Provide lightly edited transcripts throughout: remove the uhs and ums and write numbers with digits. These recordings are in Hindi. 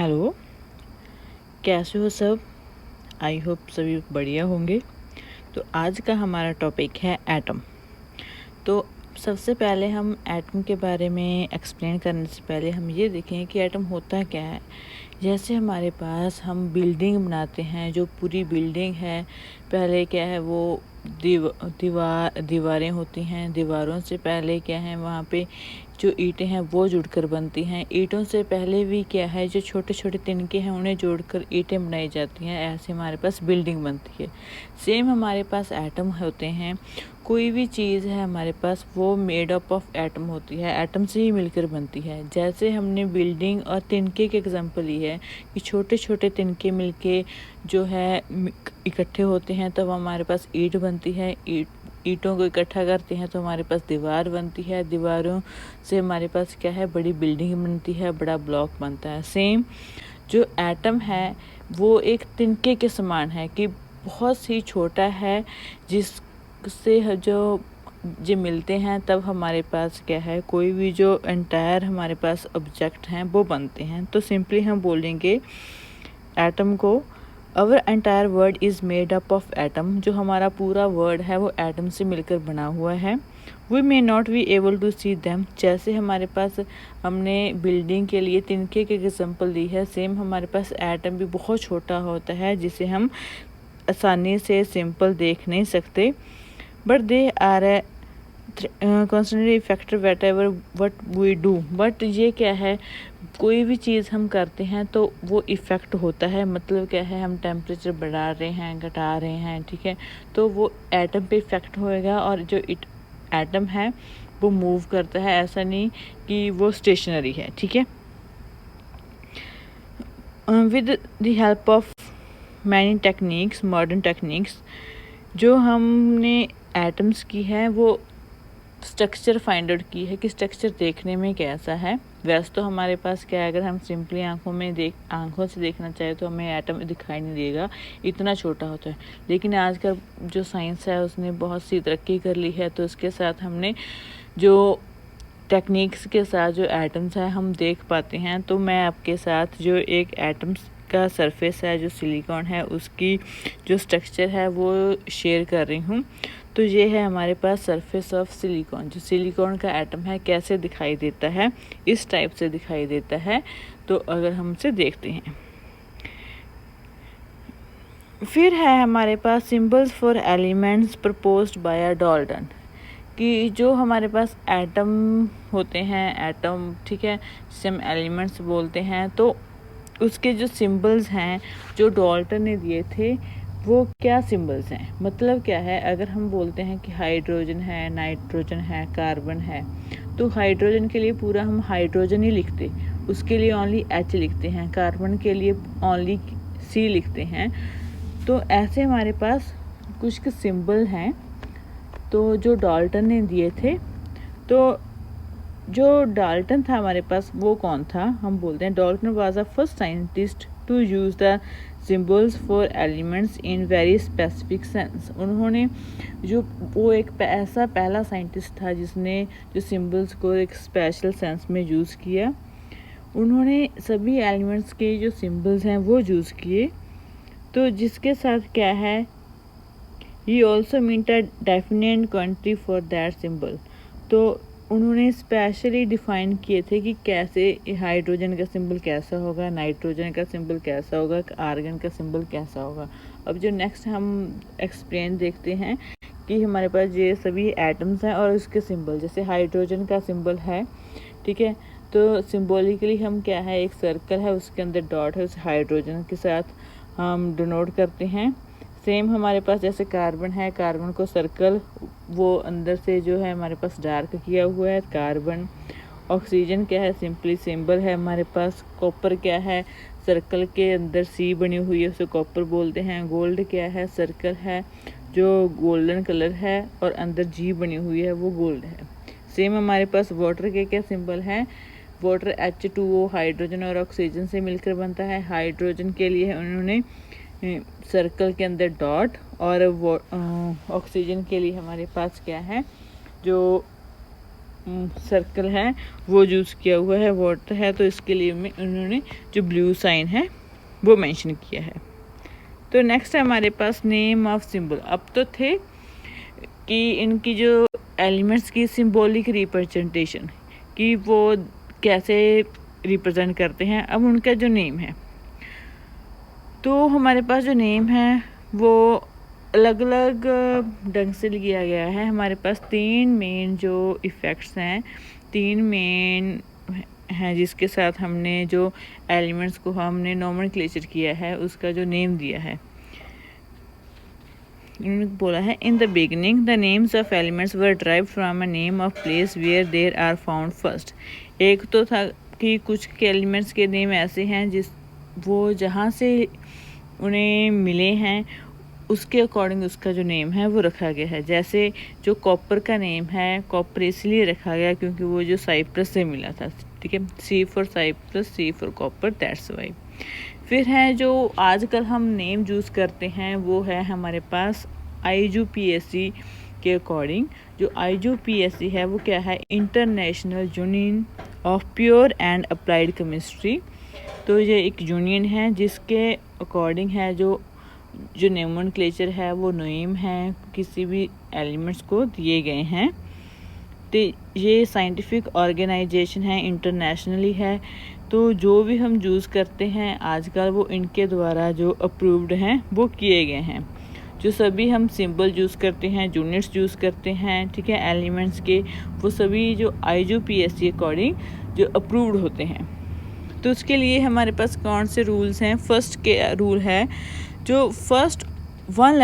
हेलो, कैसे हो सब? आई होप सभी बढ़िया होंगे। तो आज का हमारा टॉपिक है एटम। तो सबसे पहले हम एटम के बारे में एक्सप्लेन करने से पहले हम ये देखें कि एटम होता क्या है। जैसे हमारे पास हम बिल्डिंग बनाते हैं, जो पूरी बिल्डिंग है, पहले क्या है वो दीवारें होती हैं। दीवारों से पहले क्या है वहाँ पे जो ईंटें हैं वो जुड़कर बनती हैं। ईंटों से पहले भी क्या है जो छोटे छोटे तिनके हैं उन्हें जोड़कर ईंटें बनाई जाती हैं। ऐसे हमारे पास बिल्डिंग बनती है। सेम हमारे पास एटम होते हैं। कोई भी चीज़ है हमारे पास वो मेड अप ऑफ एटम होती है, एटम से ही मिलकर बनती है। जैसे हमने बिल्डिंग और तिनके के एग्जांपल ली है कि छोटे छोटे तिनके मिलके जो है इकट्ठे होते हैं तब हमारे पास ईंट बनती है। ईंटों को इकट्ठा करते हैं तो हमारे पास दीवार बनती है। दीवारों से हमारे पास क्या है बड़ी बिल्डिंग बनती है, बड़ा ब्लॉक बनता है। सेम जो एटम है वो एक तिनके के समान है कि बहुत ही छोटा है, जिससे जो मिलते हैं तब हमारे पास क्या है कोई भी जो एंटायर हमारे पास ऑब्जेक्ट हैं वो बनते हैं। तो सिंपली हम बोलेंगे एटम को अवर entire word is made up of atom. जो हमारा पूरा वर्ड है वो एटम से मिलकर बना हुआ है। We may not be able to see them. जैसे हमारे पास हमने बिल्डिंग के लिए तिनके के एग्जांपल दी है, सेम हमारे पास एटम भी बहुत छोटा होता है जिसे हम आसानी से सिंपल देख नहीं सकते। But they are a constantly factor whatever what we do. But ये क्या है कोई भी चीज़ हम करते हैं तो वो इफ़ेक्ट होता है। मतलब क्या है हम टेम्परेचर बढ़ा रहे हैं, घटा रहे हैं, ठीक है, तो वो एटम पे इफ़ेक्ट होएगा। और जो एटम है वो मूव करता है, ऐसा नहीं कि वो स्टेशनरी है, ठीक है। With the help of many techniques, modern techniques, जो हमने एटम्स की है वो स्ट्रक्चर फाइंड आउट की है कि स्ट्रक्चर देखने में कैसा है। वैसे तो हमारे पास क्या है, अगर हम सिंपली आंखों से देखना चाहे तो हमें एटम दिखाई नहीं देगा, इतना छोटा होता है। लेकिन आजकल जो साइंस है उसने बहुत सी तरक्की कर ली है, तो इसके साथ हमने जो टेक्निक्स के साथ जो एटम्स है हम देख पाते हैं। तो मैं आपके साथ जो एक एटम्स का सरफेस है, जो सिलिकॉन है, उसकी जो स्ट्रक्चर है वो शेयर कर रही हूँ। तो ये है हमारे पास सरफेस ऑफ सिलिकॉन। जो सिलिकॉन का एटम है कैसे दिखाई देता है, इस टाइप से दिखाई देता है। तो अगर हम इसे देखते हैं, फिर है हमारे पास symbols for elements proposed by Dalton, कि जो हमारे पास एटम होते हैं, एटम, ठीक है, जिसे हम एलिमेंट्स बोलते हैं, तो उसके जो सिंबल्स हैं जो डाल्टन ने दिए थे वो क्या सिंबल्स हैं। मतलब क्या है, अगर हम बोलते हैं कि हाइड्रोजन है, नाइट्रोजन है, कार्बन है, तो हाइड्रोजन के लिए पूरा हम हाइड्रोजन ही लिखते, उसके लिए ओनली एच लिखते हैं। कार्बन के लिए ओनली सी लिखते हैं। तो ऐसे हमारे पास कुछ सिंबल हैं तो जो डाल्टन ने दिए थे। तो जो डाल्टन था हमारे पास वो कौन था, हम बोलते हैं Dalton was the first scientist to use the symbols for elements in very specific sense. उन्होंने वो एक ऐसा पहला साइंटिस्ट था जिसने जो सिंबल्स को एक स्पेशल सेंस में यूज़ किया। उन्होंने सभी एलिमेंट्स के जो सिंबल्स हैं वो यूज़ किए। तो जिसके साथ क्या है, he also meant a definite quantity for that symbol. तो उन्होंने स्पेशली डिफाइन किए थे कि कैसे हाइड्रोजन का सिंबल कैसा होगा, नाइट्रोजन का सिंबल कैसा होगा, आर्गन का सिंबल कैसा होगा। अब जो नेक्स्ट हम एक्सप्लेन देखते हैं कि हमारे पास ये सभी एटम्स हैं और उसके सिंबल, जैसे हाइड्रोजन का सिंबल है, ठीक है, तो सिंबॉलिकली हम क्या है, एक सर्कल है उसके अंदर डॉट है, उस हाइड्रोजन के साथ हम डिनोट करते हैं। सेम हमारे पास जैसे कार्बन है, कार्बन को सर्कल वो अंदर से जो है हमारे पास डार्क किया हुआ है कार्बन। ऑक्सीजन क्या है, सिंपली सिंबल है हमारे पास। कॉपर क्या है, सर्कल के अंदर सी बनी हुई है, उसे कॉपर बोलते हैं। गोल्ड क्या है, सर्कल है जो गोल्डन कलर है और अंदर जी बनी हुई है, वो गोल्ड है। सेम हमारे पास वाटर के क्या सिंबल है, वाटर H2O हाइड्रोजन और ऑक्सीजन से मिलकर बनता है। हाइड्रोजन के लिए उन्होंने सर्कल के अंदर डॉट, और ऑक्सीजन के लिए हमारे पास क्या है जो सर्कल है वो यूज़ किया हुआ है, वाटर है तो इसके लिए में उन्होंने जो ब्लू साइन है वो मेंशन किया है। तो नेक्स्ट है हमारे पास नेम ऑफ सिंबल। अब तो थे कि इनकी जो एलिमेंट्स की सिंबॉलिक रिप्रेजेंटेशन कि वो कैसे रिप्रेजेंट करते हैं, अब उनका जो नेम है तो हमारे पास जो नेम है वो अलग अलग ढंग से लिया गया है। हमारे पास 3 मेन जो इफ़ेक्ट्स हैं, 3 मेन हैं जिसके साथ हमने जो एलिमेंट्स को हमने नोमेनक्लेचर किया है उसका जो नेम दिया है। इन्होंने बोला है in the beginning the names of elements were derived from a name of place where there are found first. एक तो था कि कुछ के एलिमेंट्स के नेम ऐसे हैं जिस वो जहाँ से उन्हें मिले हैं उसके अकॉर्डिंग उसका जो नेम है वो रखा गया है। जैसे जो कॉपर का नेम है, कॉपर इसलिए रखा गया क्योंकि वो जो साइप्रस से मिला था, ठीक है, C for Cyprus, C for copper, that's why. फिर है जो आजकल हम नेम यूज़ करते हैं वो है हमारे पास IUPAC के अकॉर्डिंग। जो IUPAC है वो क्या है, international union of pure and applied chemistry. तो ये एक यूनियन है जिसके अकॉर्डिंग है जो नोमेनक्लेचर है वो नेम है किसी भी एलिमेंट्स को दिए गए हैं। तो ये साइंटिफिक ऑर्गेनाइजेशन है, इंटरनेशनली है। तो जो भी हम यूज़ करते हैं आजकल वो इनके द्वारा जो अप्रूव्ड हैं वो किए गए हैं। जो सभी हम सिंबल यूज़ करते हैं, यूनिट्स यूज़ करते हैं, ठीक है, एलिमेंट्स के, वो सभी जो IUPAC अकॉर्डिंग जो अप्रूव्ड होते हैं। तो उसके लिए हमारे पास कौन से रूल्स हैं। फर्स्ट के रूल है जो first one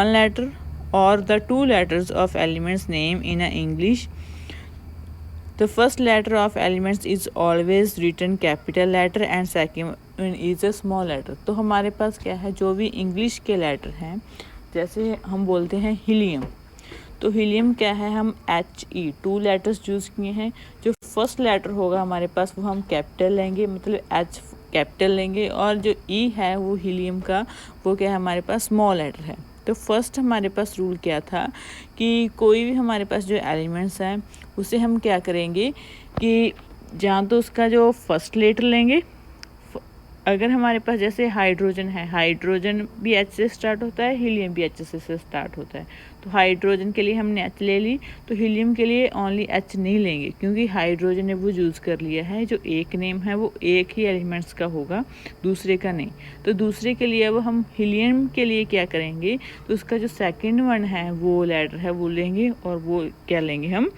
letter or the 2 letters of elements name in a English, the first letter of elements is always written capital letter and second is a small letter। तो हमारे पास क्या है, जो भी इंग्लिश के लेटर हैं, जैसे हम बोलते हैं हीलियम, तो हीलियम क्या है, हम HE 2 लेटर्स यूज़ किए हैं। जो फर्स्ट लेटर होगा हमारे पास वो हम कैपिटल लेंगे, मतलब H कैपिटल लेंगे, और जो E है वो हीलियम का वो क्या है हमारे पास स्मॉल लेटर है। तो फर्स्ट हमारे पास रूल क्या था कि कोई भी हमारे पास जो एलिमेंट्स हैं उसे हम क्या करेंगे कि जहाँ तो उसका जो फर्स्ट लेटर लेंगे, अगर हमारे पास जैसे हाइड्रोजन है, हाइड्रोजन भी H से स्टार्ट होता है, हीलियम भी H से स्टार्ट होता है। तो हाइड्रोजन के लिए हमने H ले ली, तो हीलियम के लिए ओनली H नहीं लेंगे क्योंकि हाइड्रोजन ने वो यूज़ कर लिया है। जो एक नेम है वो एक ही एलिमेंट्स का होगा, दूसरे का नहीं। तो दूसरे के लिए अब हम हीलियम के लिए क्या करेंगे, तो उसका जो सेकेंड वन है वो लेटर है वो लेंगे, और वो क्या लेंगे, हम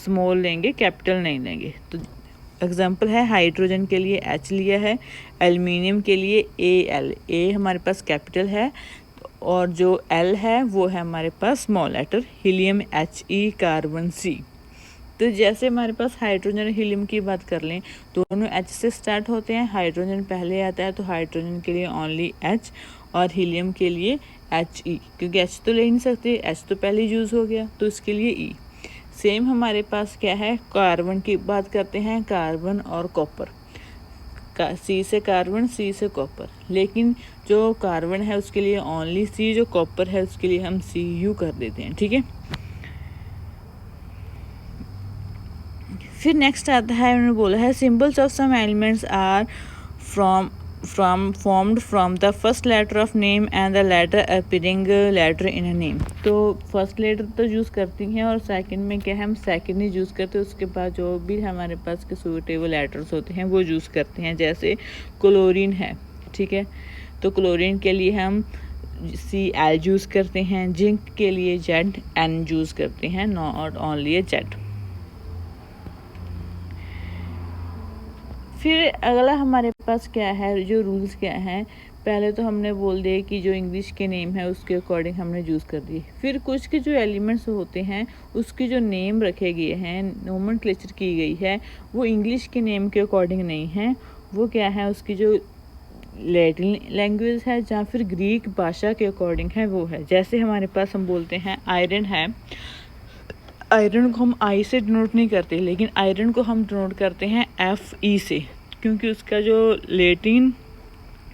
स्मॉल लेंगे, कैपिटल नहीं लेंगे। तो एग्जाम्पल है हाइड्रोजन के लिए H लिया है, एल्युमिनियम के लिए AL, A हमारे पास कैपिटल है और जो L है वो है हमारे पास small letter, helium HE, carbon C। तो जैसे हमारे पास हाइड्रोजन और हीलियम की बात कर लें, दोनों H से स्टार्ट होते हैं, हाइड्रोजन पहले आता है तो हाइड्रोजन के लिए ओनली H और हीलियम के लिए HE, क्योंकि H तो ले नहीं सकते, H तो पहले यूज़ हो गया तो इसके लिए E। सेम हमारे पास क्या है, कार्बन की बात करते हैं, कार्बन और कॉपर, C से कार्बन, C से कॉपर, लेकिन जो कार्बन है उसके लिए ओनली C, जो कॉपर है उसके लिए हम Cu कर देते हैं, ठीक है। फिर नेक्स्ट आता है, उन्होंने बोला है symbols of some elements are formed from the first letter of name and the letter appearing letter in a name। तो फर्स्ट लेटर तो यूज़ करती हैं और सेकंड में क्या है, हम सेकंड ही यूज़ करते हैं, उसके बाद जो भी हमारे पास के सूटेबल लेटर्स होते हैं वो यूज़ करते हैं। जैसे क्लोरीन है, ठीक है, तो क्लोरीन के लिए हम Cl यूज़ करते हैं, जिंक के लिए Zn यूज़ करते हैं, नॉट ओनली Z। फिर अगला हमारे पास क्या है, जो रूल्स क्या हैं, पहले तो हमने बोल दिया कि जो इंग्लिश के नेम है उसके अकॉर्डिंग हमने यूज़ कर दिए। फिर कुछ के जो एलिमेंट्स होते हैं उसके जो नेम रखे गए हैं, नोमेनक्लेचर की गई है, वो इंग्लिश के नेम के अकॉर्डिंग नहीं है, वो क्या है, उसकी जो लैटिन लैंग्वेज है या फिर ग्रीक भाषा के अकॉर्डिंग है वो है। जैसे हमारे पास हम बोलते हैं आयरन है, आयरन को हम I से डिनोट नहीं करते, लेकिन आयरन को हम डिनोट करते हैं Fe से, क्योंकि उसका जो लैटिन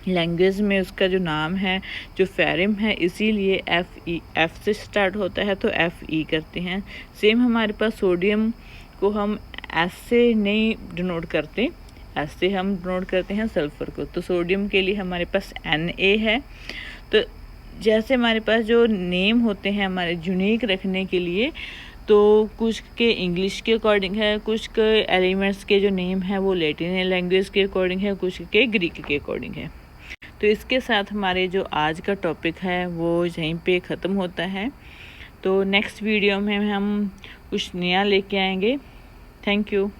लैंग्वेज में उसका जो नाम है जो फेरिम है, इसीलिए एफ से स्टार्ट होता है तो FE करते हैं। सेम हमारे पास सोडियम को हम एस से नहीं डिनोट करते, एस से हम डिनोट करते हैं सल्फ़र को। तो सोडियम के लिए हमारे पास Na है। तो जैसे हमारे पास जो नेम होते हैं हमारे यूनिक रखने के लिए, तो कुछ के इंग्लिश के अकॉर्डिंग है, कुछ के एलिमेंट्स के जो नेम है वो लैटिन लैंग्वेज के अकॉर्डिंग है, कुछ के ग्रीक के अकॉर्डिंग है। तो इसके साथ हमारे जो आज का टॉपिक है वो यहीं पे ख़त्म होता है। तो नेक्स्ट वीडियो में हम कुछ नया लेके आएंगे। Thank you.